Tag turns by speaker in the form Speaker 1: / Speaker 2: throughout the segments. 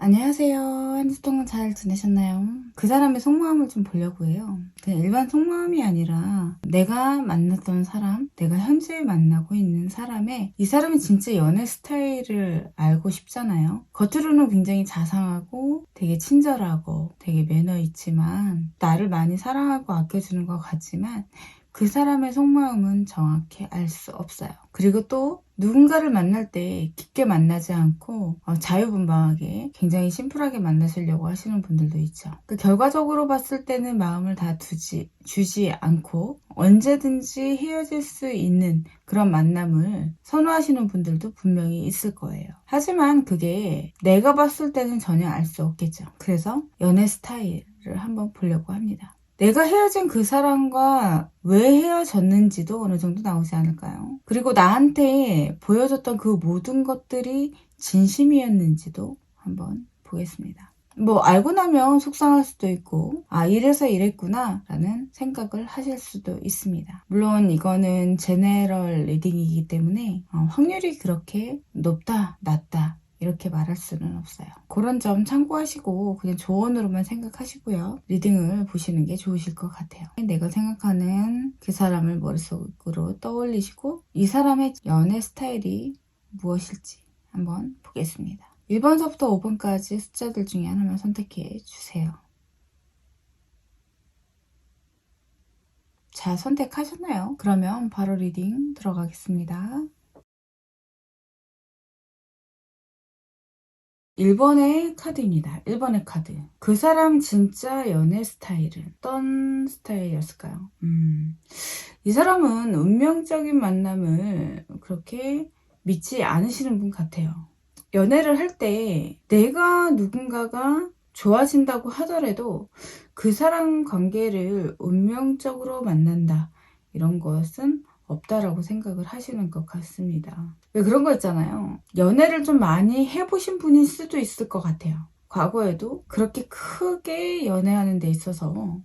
Speaker 1: 안녕하세요. 한 주 동안 잘 지내셨나요? 그 사람의 속마음을 좀 보려고 해요. 그냥 일반 속마음이 아니라 내가 만났던 사람, 내가 현재 만나고 있는 사람의 이 사람이 진짜 연애 스타일을 알고 싶잖아요. 겉으로는 굉장히 자상하고 되게 친절하고 되게 매너 있지만 나를 많이 사랑하고 아껴주는 것 같지만 그 사람의 속마음은 정확히 알 수 없어요. 그리고 또 누군가를 만날 때 깊게 만나지 않고 자유분방하게 굉장히 심플하게 만나시려고 하시는 분들도 있죠. 결과적으로 봤을 때는 마음을 다 주지 않고 언제든지 헤어질 수 있는 그런 만남을 선호하시는 분들도 분명히 있을 거예요. 하지만 그게 내가 봤을 때는 전혀 알 수 없겠죠. 그래서 연애 스타일을 한번 보려고 합니다. 내가 헤어진 그 사람과 왜 헤어졌는지도 어느 정도 나오지 않을까요? 그리고 나한테 보여줬던 그 모든 것들이 진심이었는지도 한번 보겠습니다. 알고 나면 속상할 수도 있고 이래서 이랬구나 라는 생각을 하실 수도 있습니다. 물론 이거는 제네럴 리딩이기 때문에 확률이 그렇게 높다 낮다 이렇게 말할 수는 없어요. 그런 점 참고하시고 그냥 조언으로만 생각하시고요. 리딩을 보시는 게 좋으실 것 같아요. 내가 생각하는 그 사람을 머릿속으로 떠올리시고 이 사람의 연애 스타일이 무엇일지 한번 보겠습니다. 1번서부터 5번까지 숫자들 중에 하나만 선택해 주세요. 자, 선택하셨나요? 그러면 바로 리딩 들어가겠습니다. 1번의 카드입니다. 1번의 카드. 그 사람 진짜 연애 스타일은 어떤 스타일이었을까요? 이 사람은 운명적인 만남을 그렇게 믿지 않으시는 분 같아요. 연애를 할 때 내가 누군가가 좋아진다고 하더라도 그 사람 관계를 운명적으로 만난다. 이런 것은 없다라고 생각을 하시는 것 같습니다. 왜 그런 거 있잖아요. 연애를 좀 많이 해보신 분일 수도 있을 것 같아요. 과거에도 그렇게 크게 연애하는 데 있어서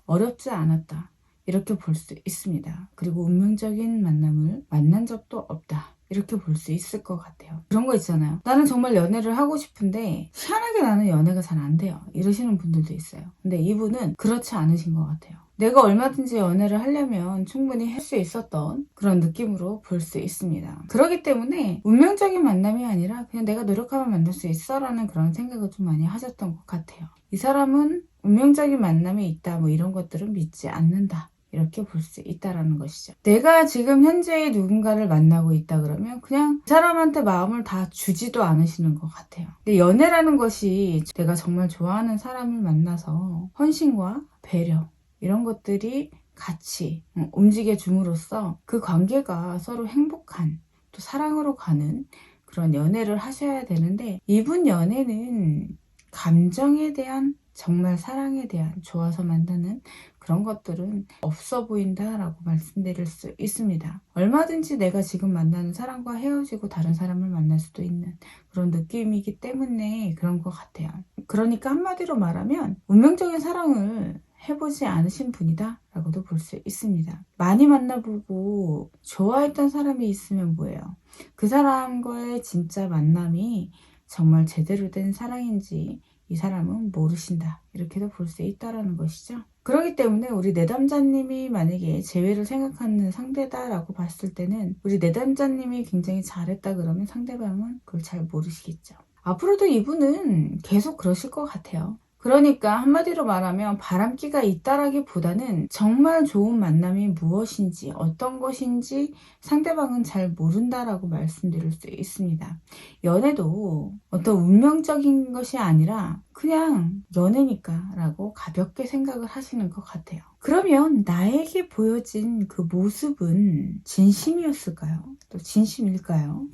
Speaker 1: 어렵지 않았다. 이렇게 볼 수 있습니다. 그리고 운명적인 만남을 만난 적도 없다. 이렇게 볼 수 있을 것 같아요. 그런 거 있잖아요. 나는 정말 연애를 하고 싶은데 희한하게 나는 연애가 잘 안 돼요. 이러시는 분들도 있어요. 근데 이분은 그렇지 않으신 것 같아요. 내가 얼마든지 연애를 하려면 충분히 할 수 있었던 그런 느낌으로 볼 수 있습니다. 그렇기 때문에 운명적인 만남이 아니라 그냥 내가 노력하면 만날 수 있어 라는 그런 생각을 좀 많이 하셨던 것 같아요. 이 사람은 운명적인 만남이 있다 이런 것들은 믿지 않는다. 이렇게 볼 수 있다라는 것이죠. 내가 지금 현재 누군가를 만나고 있다 그러면 그냥 그 사람한테 마음을 다 주지도 않으시는 것 같아요. 근데 연애라는 것이 내가 정말 좋아하는 사람을 만나서 헌신과 배려 이런 것들이 같이 움직여 줌으로써 그 관계가 서로 행복한 또 사랑으로 가는 그런 연애를 하셔야 되는데 이분 연애는 감정에 대한 정말 사랑에 대한 좋아서 만나는 그런 것들은 없어 보인다라고 말씀드릴 수 있습니다. 얼마든지 내가 지금 만나는 사람과 헤어지고 다른 사람을 만날 수도 있는 그런 느낌이기 때문에 그런 것 같아요. 그러니까 한마디로 말하면 운명적인 사랑을 해보지 않으신 분이다 라고도 볼 수 있습니다. 많이 만나보고 좋아했던 사람이 있으면 뭐예요? 그 사람과의 진짜 만남이 정말 제대로 된 사랑인지 이 사람은 모르신다. 이렇게도 볼 수 있다라는 것이죠. 그렇기 때문에 우리 내담자님이 만약에 재회를 생각하는 상대다라고 봤을 때는 우리 내담자님이 굉장히 잘했다 그러면 상대방은 그걸 잘 모르시겠죠. 앞으로도 이분은 계속 그러실 것 같아요. 그러니까 한마디로 말하면 바람기가 있다라기보다는 정말 좋은 만남이 무엇인지 어떤 것인지 상대방은 잘 모른다라고 말씀드릴 수 있습니다. 연애도 어떤 운명적인 것이 아니라 그냥 연애니까 라고 가볍게 생각을 하시는 것 같아요. 그러면 나에게 보여진 그 모습은 진심이었을까요? 또 진심일까요?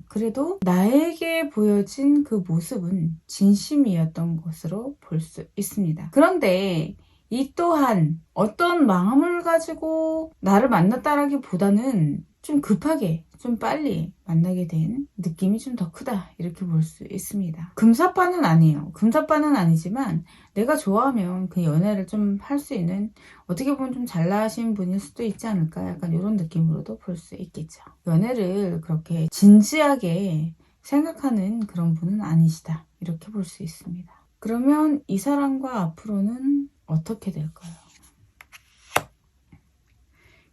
Speaker 1: 그래도 나에게 보여진 그 모습은 진심이었던 것으로 볼 수 있습니다. 그런데 이 또한 어떤 마음을 가지고 나를 만났다라기보다는 좀 급하게 좀 빨리 만나게 된 느낌이 좀 더 크다 이렇게 볼 수 있습니다. 금사빠는 아니에요. 금사빠는 아니지만 내가 좋아하면 그 연애를 좀 할 수 있는 어떻게 보면 좀 잘나신 분일 수도 있지 않을까 약간 이런 느낌으로도 볼 수 있겠죠. 연애를 그렇게 진지하게 생각하는 그런 분은 아니시다. 이렇게 볼 수 있습니다. 그러면 이 사람과 앞으로는 어떻게 될까요?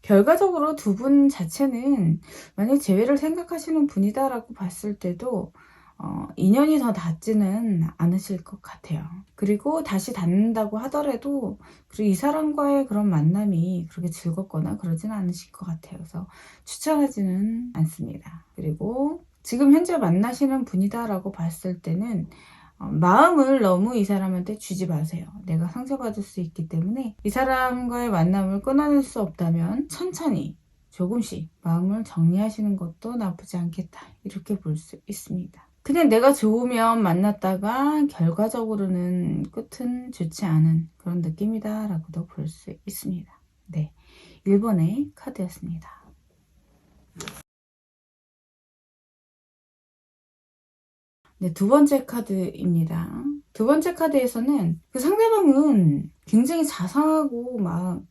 Speaker 1: 결과적으로 두 분 자체는 만약 재회를 생각하시는 분이다라고 봤을 때도 인연이 더 닿지는 않으실 것 같아요. 그리고 다시 닿는다고 하더라도 그리고 이 사람과의 그런 만남이 그렇게 즐겁거나 그러지는 않으실 것 같아요. 그래서 추천하지는 않습니다. 그리고 지금 현재 만나시는 분이다라고 봤을 때는 마음을 너무 이 사람한테 주지 마세요. 내가 상처받을 수 있기 때문에 이 사람과의 만남을 끊어낼 수 없다면 천천히 조금씩 마음을 정리하시는 것도 나쁘지 않겠다. 이렇게 볼 수 있습니다. 그냥 내가 좋으면 만났다가 결과적으로는 끝은 좋지 않은 그런 느낌이다 라고도 볼 수 있습니다. 네, 1번의 카드였습니다. 네, 두 번째 카드입니다. 두 번째 카드에서는 그 상대방은 굉장히 자상하고 막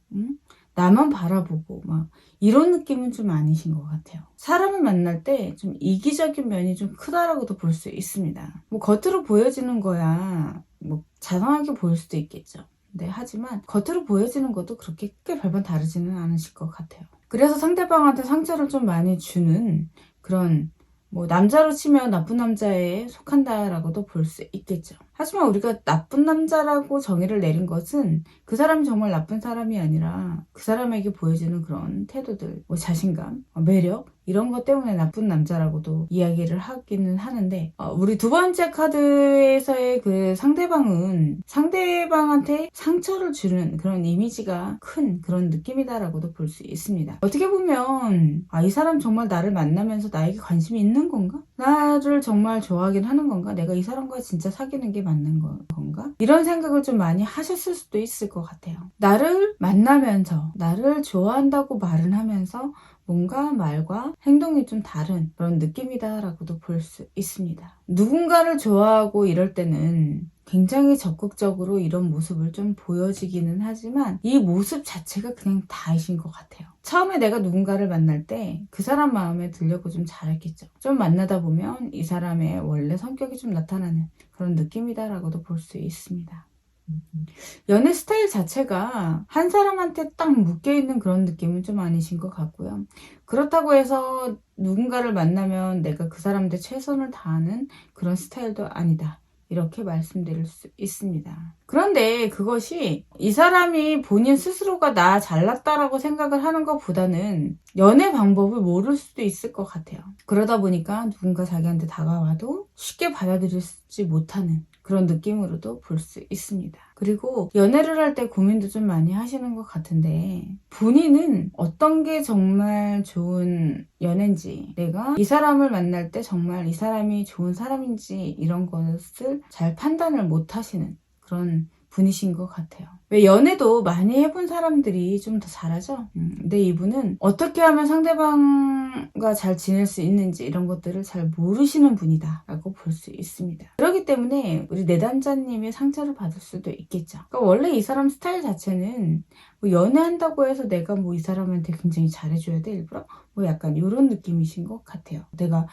Speaker 1: 나만 바라보고 막 이런 느낌은 좀 아니신 것 같아요. 사람을 만날 때 좀 이기적인 면이 좀 크다라고도 볼 수 있습니다. 뭐 겉으로 보여지는 거야 뭐 자상하게 보일 수도 있겠죠. 네, 하지만 겉으로 보여지는 것도 그렇게 크게 별반 다르지는 않으실 것 같아요. 그래서 상대방한테 상처를 좀 많이 주는 그런 뭐 남자로 치면 나쁜 남자에 속한다라고도 볼 수 있겠죠. 하지만 우리가 나쁜 남자라고 정의를 내린 것은 그 사람이 정말 나쁜 사람이 아니라 그 사람에게 보여지는 그런 태도들, 뭐 자신감, 매력 이런 것 때문에 나쁜 남자라고도 이야기를 하기는 하는데 우리 두 번째 카드에서의 그 상대방은 상대방한테 상처를 주는 그런 이미지가 큰 그런 느낌이다라고도 볼 수 있습니다. 어떻게 보면 이 사람 정말 나를 만나면서 나에게 관심이 있는 건가? 나를 정말 좋아하긴 하는 건가? 내가 이 사람과 진짜 사귀는 게 맞는 건가? 이런 생각을 좀 많이 하셨을 수도 있을 것 같아요. 나를 만나면서 나를 좋아한다고 말은 하면서 뭔가 말과 행동이 좀 다른 그런 느낌이다라고도 볼 수 있습니다. 누군가를 좋아하고 이럴 때는 굉장히 적극적으로 이런 모습을 좀 보여지기는 하지만 이 모습 자체가 그냥 다이신 것 같아요. 처음에 내가 누군가를 만날 때 그 사람 마음에 들려고 좀 잘했겠죠. 좀 만나다 보면 이 사람의 원래 성격이 좀 나타나는 그런 느낌이다라고도 볼 수 있습니다. 연애 스타일 자체가 한 사람한테 딱 묶여있는 그런 느낌은 좀 아니신 것 같고요. 그렇다고 해서 누군가를 만나면 내가 그 사람한테 최선을 다하는 그런 스타일도 아니다. 이렇게 말씀드릴 수 있습니다. 그런데 그것이 이 사람이 본인 스스로가 나 잘났다라고 생각을 하는 것보다는 연애 방법을 모를 수도 있을 것 같아요. 그러다 보니까 누군가 자기한테 다가와도 쉽게 받아들이지 못하는 그런 느낌으로도 볼 수 있습니다. 그리고 연애를 할 때 고민도 좀 많이 하시는 것 같은데 본인은 어떤 게 정말 좋은 연애인지 내가 이 사람을 만날 때 정말 이 사람이 좋은 사람인지 이런 것을 잘 판단을 못 하시는 그런 분이신 것 같아요. 왜 연애도 많이 해본 사람들이 좀 더 잘하죠? 근데 이분은 어떻게 하면 상대방과 잘 지낼 수 있는지 이런 것들을 잘 모르시는 분이다 라고 볼 수 있습니다. 그렇기 때문에 우리 내담자님이 상처를 받을 수도 있겠죠. 그러니까 원래 이 사람 스타일 자체는 뭐 연애한다고 해서 내가 뭐 이 사람한테 굉장히 잘해줘야 돼 일부러? 뭐 약간 이런 느낌이신 것 같아요. 내가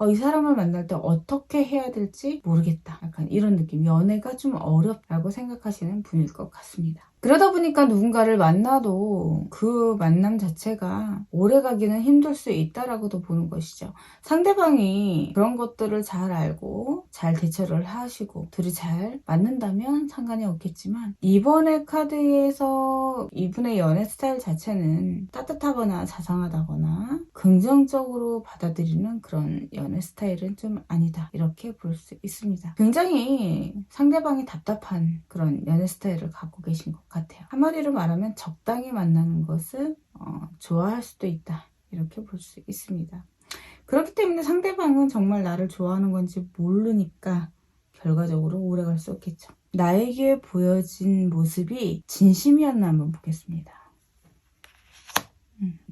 Speaker 1: 이 사람을 만날 때 어떻게 해야 될지 모르겠다. 약간 이런 느낌. 연애가 좀 어렵다고 생각하시는 분일 것 같습니다. 그러다 보니까 누군가를 만나도 그 만남 자체가 오래 가기는 힘들 수 있다라고도 보는 것이죠. 상대방이 그런 것들을 잘 알고 잘 대처를 하시고 둘이 잘 맞는다면 상관이 없겠지만 이번의 카드에서 이분의 연애 스타일 자체는 따뜻하거나 자상하다거나 긍정적으로 받아들이는 그런 연애 스타일은 좀 아니다. 이렇게 볼 수 있습니다. 굉장히 상대방이 답답한 그런 연애 스타일을 갖고 계신 것 같아요. 한마디로 말하면 적당히 만나는 것을 좋아할 수도 있다. 이렇게 볼 수 있습니다. 그렇기 때문에 상대방은 정말 나를 좋아하는 건지 모르니까 결과적으로 오래갈 수 없겠죠. 나에게 보여진 모습이 진심이었나 한번 보겠습니다.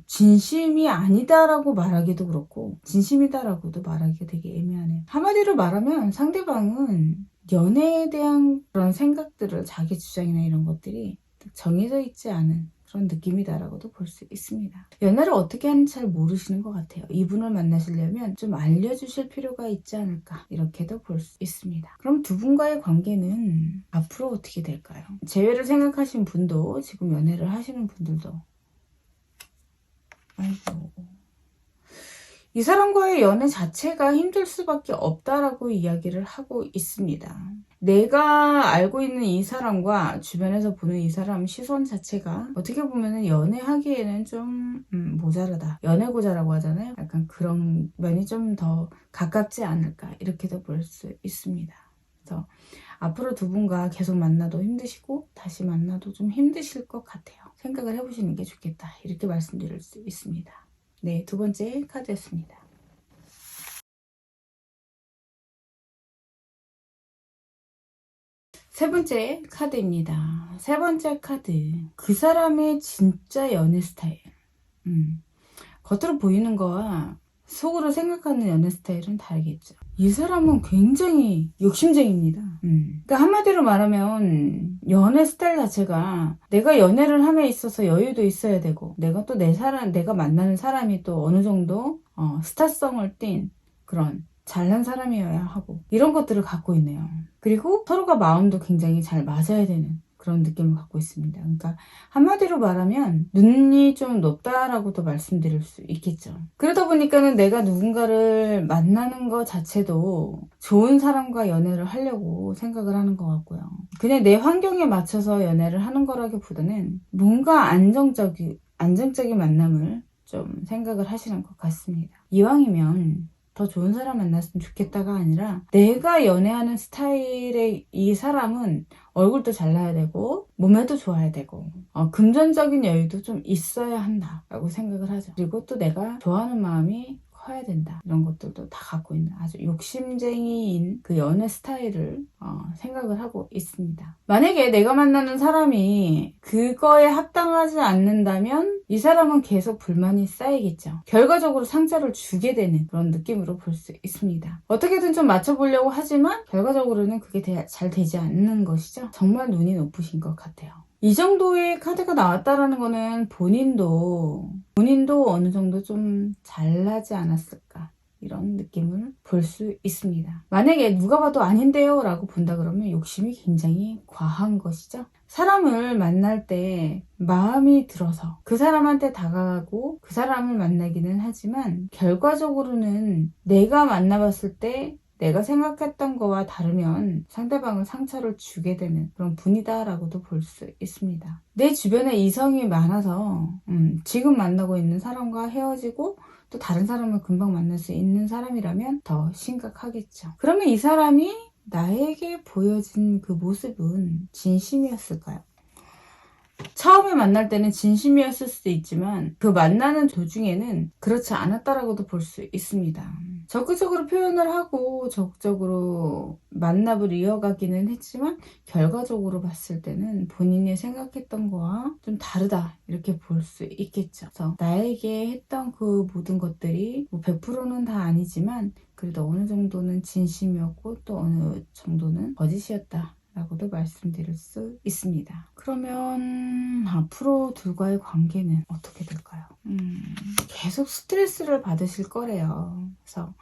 Speaker 1: 진심이 아니다라고 말하기도 그렇고 진심이다라고도 말하기가 되게 애매하네요. 한마디로 말하면 상대방은 연애에 대한 그런 생각들을 자기 주장이나 이런 것들이 정해져 있지 않은 그런 느낌이다라고도 볼 수 있습니다. 연애를 어떻게 하는지 잘 모르시는 것 같아요. 이분을 만나시려면 좀 알려주실 필요가 있지 않을까 이렇게도 볼 수 있습니다. 그럼 두 분과의 관계는 앞으로 어떻게 될까요? 재회를 생각하신 분도 지금 연애를 하시는 분들도 아이고 이 사람과의 연애 자체가 힘들 수밖에 없다라고 이야기를 하고 있습니다. 내가 알고 있는 이 사람과 주변에서 보는 이 사람 시선 자체가 어떻게 보면 연애하기에는 좀 모자라다. 연애고자라고 하잖아요. 약간 그런 면이 좀 더 가깝지 않을까 이렇게도 볼 수 있습니다. 그래서 앞으로 두 분과 계속 만나도 힘드시고 다시 만나도 좀 힘드실 것 같아요. 생각을 해보시는 게 좋겠다. 이렇게 말씀드릴 수 있습니다. 네, 두 번째 카드였습니다. 세 번째 카드입니다. 세 번째 카드. 그 사람의 진짜 연애 스타일. 겉으로 보이는 거와 속으로 생각하는 연애 스타일은 다르겠죠. 이 사람은 굉장히 욕심쟁이입니다. 그러니까 한마디로 말하면 연애 스타일 자체가 내가 연애를 함에 있어서 여유도 있어야 되고 내가 또 내가 만나는 사람이 또 어느 정도 스타성을 띈 그런 잘난 사람이어야 하고 이런 것들을 갖고 있네요. 그리고 서로가 마음도 굉장히 잘 맞아야 되는 그런 느낌을 갖고 있습니다. 그러니까 한마디로 말하면 눈이 좀 높다라고도 말씀드릴 수 있겠죠. 그러다 보니까는 내가 누군가를 만나는 것 자체도 좋은 사람과 연애를 하려고 생각을 하는 것 같고요. 그냥 내 환경에 맞춰서 연애를 하는 거라기보다는 뭔가 안정적인 만남을 좀 생각을 하시는 것 같습니다. 이왕이면 더 좋은 사람 만났으면 좋겠다가 아니라 내가 연애하는 스타일의 이 사람은 얼굴도 잘 나야 되고 몸매도 좋아야 되고 금전적인 여유도 좀 있어야 한다라고 생각을 하죠. 그리고 또 내가 좋아하는 마음이 커야 된다. 이런 것들도 다 갖고 있는 아주 욕심쟁이인 그 연애 스타일을 생각을 하고 있습니다. 만약에 내가 만나는 사람이 그거에 합당하지 않는다면 이 사람은 계속 불만이 쌓이겠죠. 결과적으로 상처를 주게 되는 그런 느낌으로 볼 수 있습니다. 어떻게든 좀 맞춰보려고 하지만 결과적으로는 그게 잘 되지 않는 것이죠. 정말 눈이 높으신 것 같아요. 이 정도의 카드가 나왔다라는 거는 본인도 어느 정도 좀 잘나지 않았을까 이런 느낌을 볼 수 있습니다. 만약에 누가 봐도 아닌데요 라고 본다 그러면 욕심이 굉장히 과한 것이죠. 사람을 만날 때 마음이 들어서 그 사람한테 다가가고 그 사람을 만나기는 하지만 결과적으로는 내가 만나봤을 때 내가 생각했던 거와 다르면 상대방은 상처를 주게 되는 그런 분이다라고도 볼 수 있습니다. 내 주변에 이성이 많아서 지금 만나고 있는 사람과 헤어지고 또 다른 사람을 금방 만날 수 있는 사람이라면 더 심각하겠죠. 그러면 이 사람이 나에게 보여진 그 모습은 진심이었을까요? 처음에 만날 때는 진심이었을 수도 있지만 그 만나는 도중에는 그렇지 않았다라고도 볼 수 있습니다. 적극적으로 표현을 하고 적극적으로 만남을 이어가기는 했지만 결과적으로 봤을 때는 본인이 생각했던 거와 좀 다르다 이렇게 볼 수 있겠죠. 그래서 나에게 했던 그 모든 것들이 뭐 100%는 다 아니지만 그래도 어느 정도는 진심이었고 또 어느 정도는 거짓이었다 라고도 말씀드릴 수 있습니다. 그러면 앞으로 둘과의 관계는 어떻게 될까요? 계속 스트레스를 받으실 거래요. 그래서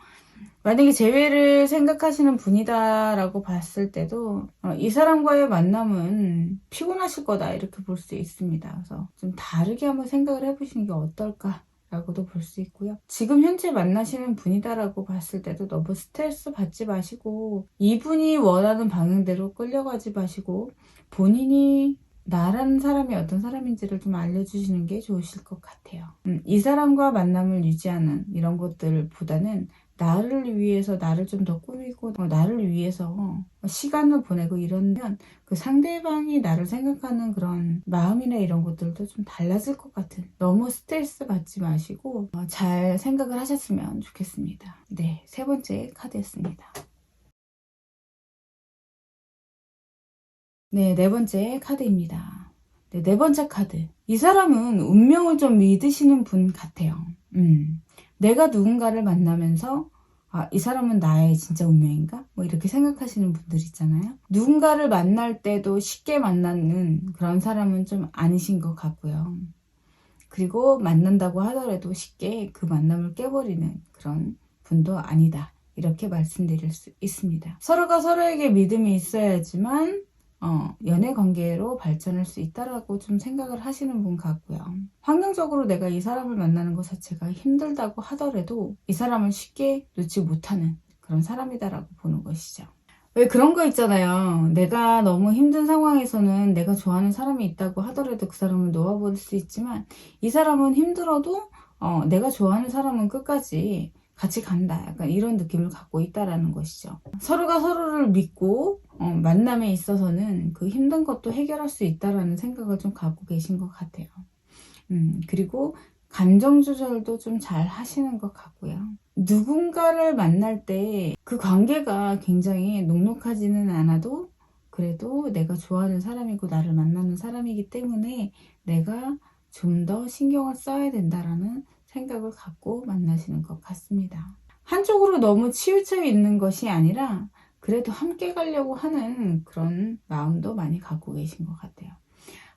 Speaker 1: 만약에 재회를 생각하시는 분이다 라고 봤을 때도 이 사람과의 만남은 피곤하실 거다 이렇게 볼 수 있습니다. 그래서 좀 다르게 한번 생각을 해보시는 게 어떨까 라고도 볼 수 있고요. 지금 현재 만나시는 분이다라고 봤을 때도 너무 스트레스 받지 마시고 이분이 원하는 방향대로 끌려가지 마시고 본인이 나라는 사람이 어떤 사람인지를 좀 알려주시는 게 좋으실 것 같아요. 이 사람과 만남을 유지하는 이런 것들보다는 나를 위해서 나를 좀 더 꾸미고 나를 위해서 시간을 보내고 이러면 그 상대방이 나를 생각하는 그런 마음이나 이런 것들도 좀 달라질 것 같은 너무 스트레스 받지 마시고 잘 생각을 하셨으면 좋겠습니다. 네, 세 번째 카드였습니다. 네, 네 번째 카드입니다. 네, 네 번째 카드. 이 사람은 운명을 좀 믿으시는 분 같아요. 내가 누군가를 만나면서 아, 이 사람은 나의 진짜 운명인가? 뭐 이렇게 생각하시는 분들 있잖아요. 누군가를 만날 때도 쉽게 만나는 그런 사람은 좀 아니신 것 같고요. 그리고 만난다고 하더라도 쉽게 그 만남을 깨버리는 그런 분도 아니다. 이렇게 말씀드릴 수 있습니다. 서로가 서로에게 믿음이 있어야지만 연애 관계로 발전할 수 있다라고 좀 생각을 하시는 분 같고요. 환경적으로 내가 이 사람을 만나는 것 자체가 힘들다고 하더라도 이 사람을 쉽게 놓지 못하는 그런 사람이다라고 보는 것이죠. 왜 그런 거 있잖아요. 내가 너무 힘든 상황에서는 내가 좋아하는 사람이 있다고 하더라도 그 사람을 놓아버릴 수 있지만 이 사람은 힘들어도 내가 좋아하는 사람은 끝까지 같이 간다. 약간 이런 느낌을 갖고 있다라는 것이죠. 서로가 서로를 믿고 만남에 있어서는 그 힘든 것도 해결할 수 있다라는 생각을 좀 갖고 계신 것 같아요. 그리고 감정 조절도 좀 잘 하시는 것 같고요. 누군가를 만날 때 그 관계가 굉장히 녹록하지는 않아도 그래도 내가 좋아하는 사람이고 나를 만나는 사람이기 때문에 내가 좀 더 신경을 써야 된다라는 생각을 갖고 만나시는 것 같습니다. 한쪽으로 너무 치우쳐 있는 것이 아니라 그래도 함께 가려고 하는 그런 마음도 많이 갖고 계신 것 같아요.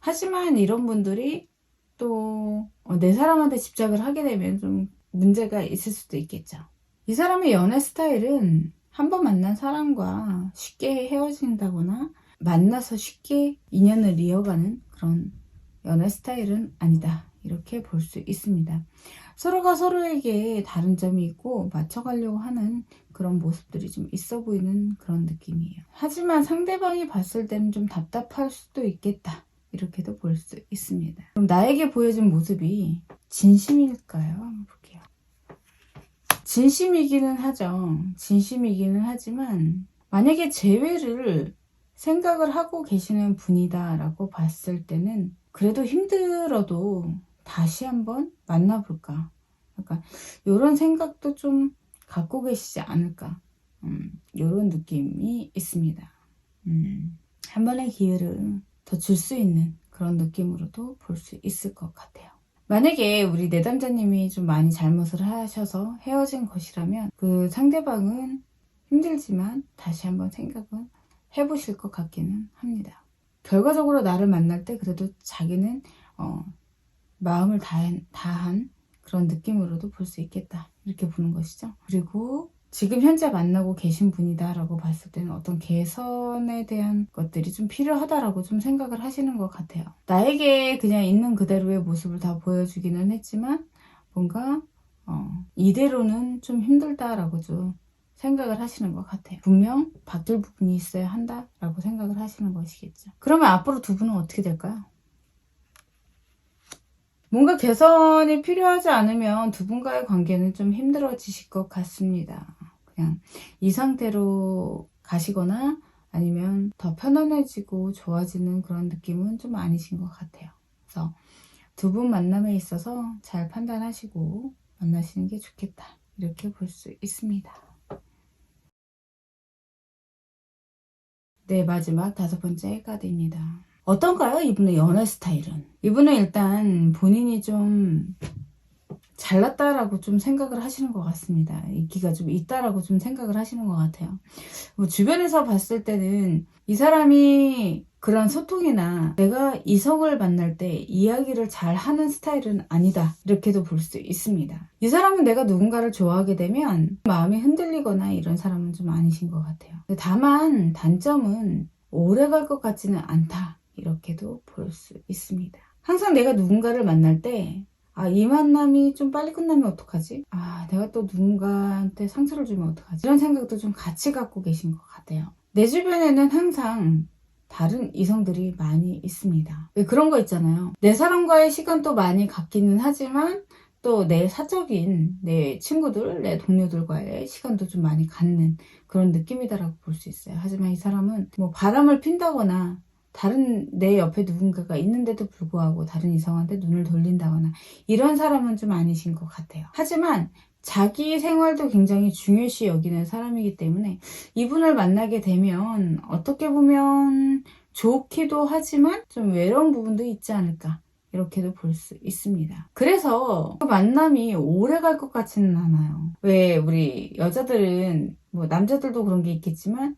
Speaker 1: 하지만 이런 분들이 또 내 사람한테 집착을 하게 되면 좀 문제가 있을 수도 있겠죠. 이 사람의 연애 스타일은 한 번 만난 사람과 쉽게 헤어진다거나 만나서 쉽게 인연을 이어가는 그런 연애 스타일은 아니다. 이렇게 볼 수 있습니다. 서로가 서로에게 다른 점이 있고 맞춰가려고 하는 그런 모습들이 좀 있어 보이는 그런 느낌이에요. 하지만 상대방이 봤을 때는 좀 답답할 수도 있겠다. 이렇게도 볼 수 있습니다. 그럼 나에게 보여진 모습이 진심일까요? 한번 볼게요. 진심이기는 하죠. 진심이기는 하지만 만약에 재회를 생각을 하고 계시는 분이다라고 봤을 때는 그래도 힘들어도 다시 한번 만나볼까? 약간 이런 생각도 좀 갖고 계시지 않을까? 이런 느낌이 있습니다. 한 번의 기회를 더 줄 수 있는 그런 느낌으로도 볼 수 있을 것 같아요. 만약에 우리 내담자님이 좀 많이 잘못을 하셔서 헤어진 것이라면 그 상대방은 힘들지만 다시 한번 생각은 해보실 것 같기는 합니다. 결과적으로 나를 만날 때 그래도 자기는 마음을 다한 그런 느낌으로도 볼 수 있겠다 이렇게 보는 것이죠. 그리고 지금 현재 만나고 계신 분이다 라고 봤을 때는 어떤 개선에 대한 것들이 좀 필요하다라고 좀 생각을 하시는 것 같아요. 나에게 그냥 있는 그대로의 모습을 다 보여주기는 했지만 뭔가 이대로는 좀 힘들다라고 좀 생각을 하시는 것 같아요. 분명 바뀔 부분이 있어야 한다라고 생각을 하시는 것이겠죠. 그러면 앞으로 두 분은 어떻게 될까요? 뭔가 개선이 필요하지 않으면 두 분과의 관계는 좀 힘들어지실 것 같습니다. 그냥 이 상태로 가시거나 아니면 더 편안해지고 좋아지는 그런 느낌은 좀 아니신 것 같아요. 그래서 두 분 만남에 있어서 잘 판단하시고 만나시는 게 좋겠다. 이렇게 볼 수 있습니다. 네, 마지막 5번째 카드입니다. 어떤가요? 이분의 연애 스타일은? 이분은 일단 본인이 좀 잘났다라고 좀 생각을 하시는 것 같습니다. 인기가 좀 있다라고 좀 생각을 하시는 것 같아요. 뭐 주변에서 봤을 때는 이 사람이 그런 소통이나 내가 이성을 만날 때 이야기를 잘 하는 스타일은 아니다. 이렇게도 볼 수 있습니다. 이 사람은 내가 누군가를 좋아하게 되면 마음이 흔들리거나 이런 사람은 좀 아니신 것 같아요. 다만 단점은 오래 갈 것 같지는 않다. 이렇게도 볼 수 있습니다. 항상 내가 누군가를 만날 때 이 만남이 좀 빨리 끝나면 어떡하지? 내가 또 누군가한테 상처를 주면 어떡하지? 이런 생각도 좀 같이 갖고 계신 것 같아요. 내 주변에는 항상 다른 이성들이 많이 있습니다. 왜 그런 거 있잖아요. 내 사람과의 시간도 많이 갖기는 하지만 또 내 사적인 내 친구들, 내 동료들과의 시간도 좀 많이 갖는 그런 느낌이다라고 볼 수 있어요. 하지만 이 사람은 뭐 바람을 핀다거나 다른 내 옆에 누군가가 있는데도 불구하고 다른 이성한테 눈을 돌린다거나 이런 사람은 좀 아니신 것 같아요. 하지만 자기 생활도 굉장히 중요시 여기는 사람이기 때문에 이분을 만나게 되면 어떻게 보면 좋기도 하지만 좀 외로운 부분도 있지 않을까 이렇게도 볼 수 있습니다. 그래서 그 만남이 오래 갈 것 같지는 않아요. 왜 우리 여자들은 뭐 남자들도 그런 게 있겠지만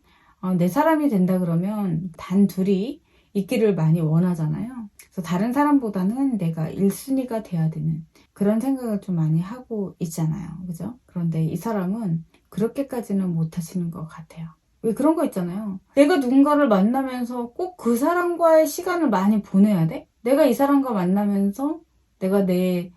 Speaker 1: 내 사람이 된다 그러면 단 둘이 있기를 많이 원하잖아요. 그래서 다른 사람보다는 내가 1순위가 돼야 되는 그런 생각을 좀 많이 하고 있잖아요. 그죠? 그런데 이 사람은 그렇게까지는 못 하시는 것 같아요. 왜 그런 거 있잖아요. 내가 누군가를 만나면서 꼭 그 사람과의 시간을 많이 보내야 돼? 내가 이 사람과 만나면서 내가 내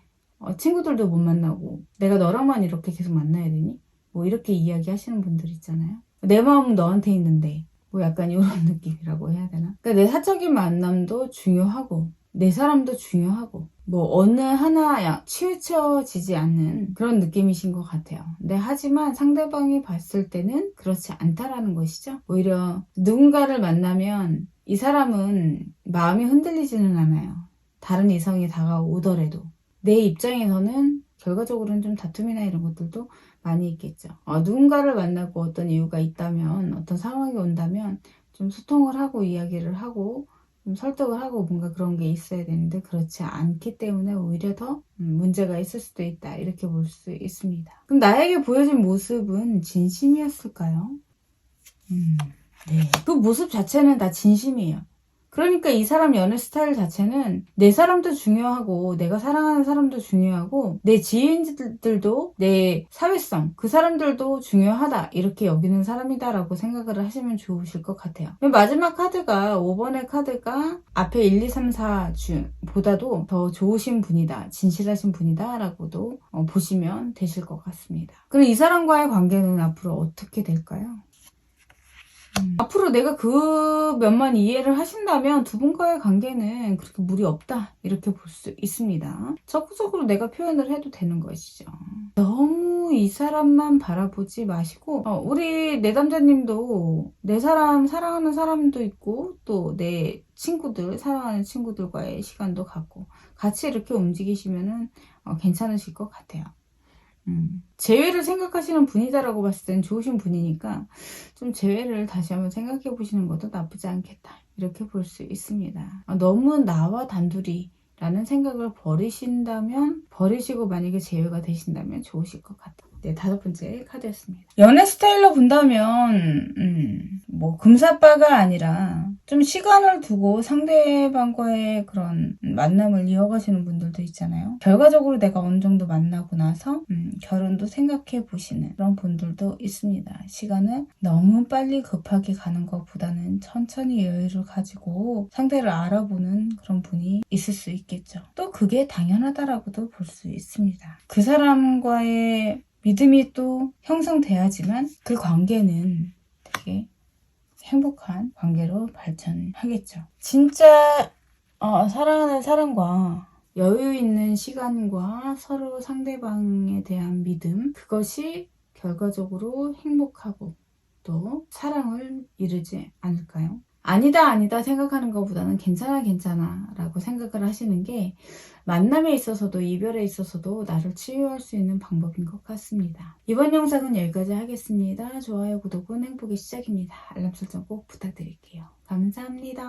Speaker 1: 친구들도 못 만나고 내가 너랑만 이렇게 계속 만나야 되니? 뭐 이렇게 이야기하시는 분들 있잖아요. 내 마음은 너한테 있는데 뭐 약간 이런 느낌이라고 해야 되나? 그러니까 내 사적인 만남도 중요하고 내 사람도 중요하고 뭐 어느 하나 치우쳐지지 않는 그런 느낌이신 것 같아요. 근데 하지만 상대방이 봤을 때는 그렇지 않다라는 것이죠. 오히려 누군가를 만나면 이 사람은 마음이 흔들리지는 않아요. 다른 이성이 다가오더라도 내 입장에서는 결과적으로는 좀 다툼이나 이런 것들도 많이 있겠죠. 누군가를 만나고 어떤 이유가 있다면 어떤 상황이 온다면 좀 소통을 하고 이야기를 하고 좀 설득을 하고 뭔가 그런 게 있어야 되는데 그렇지 않기 때문에 오히려 더 문제가 있을 수도 있다 이렇게 볼 수 있습니다. 그럼 나에게 보여진 모습은 진심이었을까요? 네. 그 모습 자체는 다 진심이에요. 그러니까 이 사람 연애 스타일 자체는 내 사람도 중요하고 내가 사랑하는 사람도 중요하고 내 지인들도 내 사회성 그 사람들도 중요하다 이렇게 여기는 사람이다 라고 생각을 하시면 좋으실 것 같아요. 마지막 카드가 5번의 카드가 앞에 1, 2, 3, 4 보다도 더 좋으신 분이다 진실하신 분이다 라고도 보시면 되실 것 같습니다. 그럼 이 사람과의 관계는 앞으로 어떻게 될까요? 앞으로 내가 그 면만 이해를 하신다면 두 분과의 관계는 그렇게 무리 없다 이렇게 볼 수 있습니다. 적극적으로 내가 표현을 해도 되는 것이죠. 너무 이 사람만 바라보지 마시고 우리 내담자님도 내 사람 사랑하는 사람도 있고 또 내 친구들 사랑하는 친구들과의 시간도 갖고 같이 이렇게 움직이시면은 괜찮으실 것 같아요. 재회를 생각하시는 분이다라고 봤을 땐 좋으신 분이니까 좀 재회를 다시 한번 생각해 보시는 것도 나쁘지 않겠다 이렇게 볼 수 있습니다. 너무 나와 단둘이 라는 생각을 버리시고 만약에 재회가 되신다면 좋으실 것 같아요. 네, 5번째 카드였습니다. 연애 스타일로 본다면 뭐 금사빠가 아니라 좀 시간을 두고 상대방과의 그런 만남을 이어가시는 분들도 있잖아요. 결과적으로 내가 어느 정도 만나고 나서 결혼도 생각해 보시는 그런 분들도 있습니다. 시간을 너무 빨리 급하게 가는 것보다는 천천히 여유를 가지고 상대를 알아보는 그런 분이 있을 수 있겠죠. 또 그게 당연하다라고도 볼 수 있습니다. 그 사람과의 믿음이 또 형성돼야지만 그 관계는 되게 행복한 관계로 발전하겠죠. 진짜 사랑하는 사람과 여유 있는 시간과 서로 상대방에 대한 믿음 그것이 결과적으로 행복하고 또 사랑을 이루지 않을까요? 아니다 생각하는 것보다는 괜찮아 라고 생각을 하시는 게 만남에 있어서도 이별에 있어서도 나를 치유할 수 있는 방법인 것 같습니다. 이번 영상은 여기까지 하겠습니다. 좋아요, 구독은 행복의 시작입니다. 알람 설정 꼭 부탁드릴게요. 감사합니다.